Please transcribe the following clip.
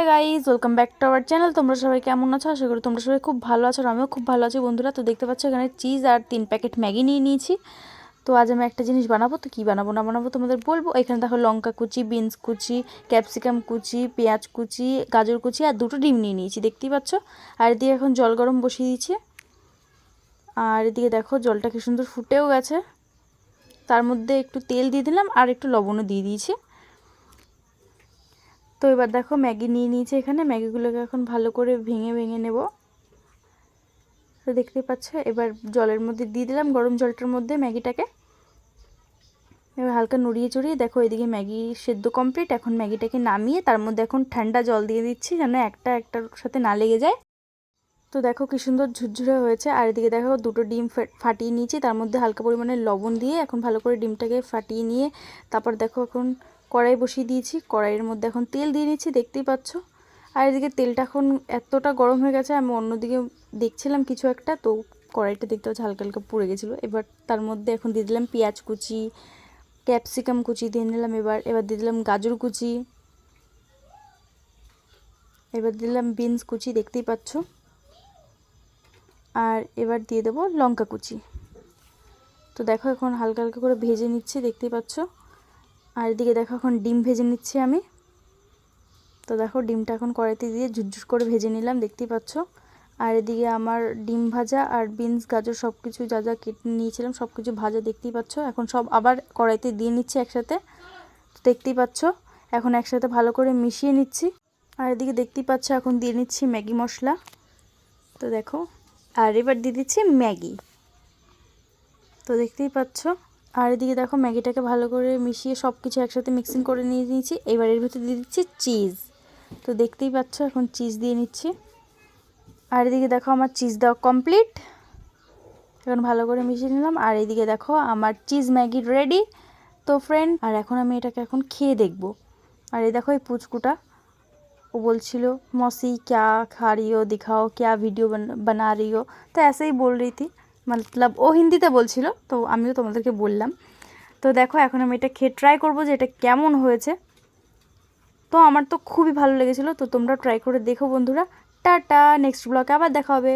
Guys, welcome back to our channel. তোমরা সবাই কেমন আছো? আশা করি তোমরা সবাই খুব ভালো আছো, আর আমিও খুব ভালো আছি বন্ধুরা। তো দেখতে পাচ্ছ এখানে চিজ আর 3 প্যাকেট ম্যাগি নিয়ে নিয়েছি। তো আজ আমি একটা জিনিস বানাবো, তো কী বানাবো না বানাবো তোমাদের বলবো। এখানে দেখো লঙ্কা কুচি, বিনস কুচি, ক্যাপসিকাম কুচি, পেঁয়াজ কুচি, গাজর কুচি আর 2টো ডিম নিয়ে নিয়েছি, দেখতেই পাচ্ছ। আর এদিকে এখন জল গরম বসিয়ে দিয়েছি। আর এদিকে দেখো জলটা কি সুন্দর ফুটেও গেছে। তার মধ্যে একটু তেল দিয়ে দিলাম আর একটু লবণও দিয়ে দিয়েছি। তো এবার দেখো ম্যাগি নিয়ে নিয়েছি এখানে, ম্যাগিগুলোকে এখন ভালো করে ভেঙে ভেঙে নেব। তো দেখতেই পাচ্ছ এবার জলের মধ্যে দিয়ে দিলাম, গরম জলটার মধ্যে ম্যাগিটাকে। এবার হালকা নড়িয়ে চড়িয়ে দেখো এদিকে ম্যাগি সেদ্ধ কমপ্লিট। এখন ম্যাগিটাকে নামিয়ে তার মধ্যে এখন ঠান্ডা জল দিয়ে দিচ্ছি, যেন একটা একটার সাথে না লেগে যায়। তো দেখো কি সুন্দর ঝুরঝুরে হয়েছে। আর এদিকে দেখো 2টো ডিম ফাটিয়ে নিয়েছি, তার মধ্যে হালকা পরিমাণে লবণ দিয়ে এখন ভালো করে ডিমটাকে ফাটিয়ে নিয়ে তারপর দেখো এখন কড়াই বসিয়ে দিয়েছি। কড়াইয়ের মধ্যে এখন তেল দিয়ে নিচ্ছি, দেখতেই পাচ্ছ। আর এদিকে তেলটা এখন এতটা গরম হয়ে গেছে, আমি অন্যদিকে দেখছিলাম কিছু একটা, তো কড়াইটা দেখতে পাচ্ছি হালকা হালকা পুড়ে গেছিলো। এবার তার মধ্যে এখন দিয়ে দিলাম পেঁয়াজ কুচি, ক্যাপসিকাম কুচি দিয়ে নিলাম। এবার দিয়ে দিলাম গাজর কুচি, এবার দিলাম বিনস কুচি, দেখতেই পাচ্ছ। আর এবার দিয়ে দেবো লঙ্কা কুচি। তো দেখো এখন হালকা হালকা করে ভেজে নিচ্ছি, দেখতেই পাচ্ছ। আর এদিকে দেখো এখন ডিম ভেজে নিচ্ছি আমি। তো দেখো ডিমটা এখন কড়াইতে দিয়ে ঝুরঝুর করে ভেজে নিলাম, দেখতেই পাচ্ছ। আর এদিকে আমার ডিম ভাজা আর বিনস গাজর সব কিছু যা যা কেটে নিয়েছিলাম সব কিছু ভাজা, দেখতেই পাচ্ছ। এখন সব আবার কড়াইতে দিয়ে নিচ্ছি একসাথে, তো দেখতেই পাচ্ছ। এখন একসাথে ভালো করে মিশিয়ে নিচ্ছি। আর এদিকে দেখতেই পাচ্ছ এখন দিয়ে নিচ্ছি ম্যাগি মশলা। তো দেখো আর এবার দিয়ে দিচ্ছি ম্যাগি, তো দেখতেই পাচ্ছ। আর এদিকে দেখো ম্যাগিটাকে ভালো করে মিশিয়ে সব কিছু একসাথে মিক্সিং করে নিয়ে নিয়েছি। এবার এর ভিতরে দিয়ে দিচ্ছি চিজ, তো দেখতেই পাচ্ছ এখন চিজ দিয়ে নিচ্ছি। আর এদিকে দেখো আমার চিজ দেওয়া কমপ্লিট, এখন ভালো করে মিশিয়ে নিলাম। আর এদিকে দেখো আমার চিজ ম্যাগি রেডি। তো ফ্রেন্ড, আর এখন আমি এটাকে এখন খেয়ে দেখব। আর এই দেখো এই পুচকুটা, ও বলছিল मौसी क्या खा रही हो, दिखाओ क्या वीडियो बना रही हो। तो ऐसे ही बोल रही थी, मतलब ও হিন্দিতে বলছিল, তো আমিও তোমাদেরকে বললাম। তো দেখো এখন আমি এটা খেয়ে ট্রাই করব যে এটা কেমন হয়েছে। তো আমার তো খুবই ভালো লেগেছিলো, তো তোমরা ট্রাই করে দেখো বন্ধুরা। টাটা, নেক্সট ব্লগে আবার দেখা হবে।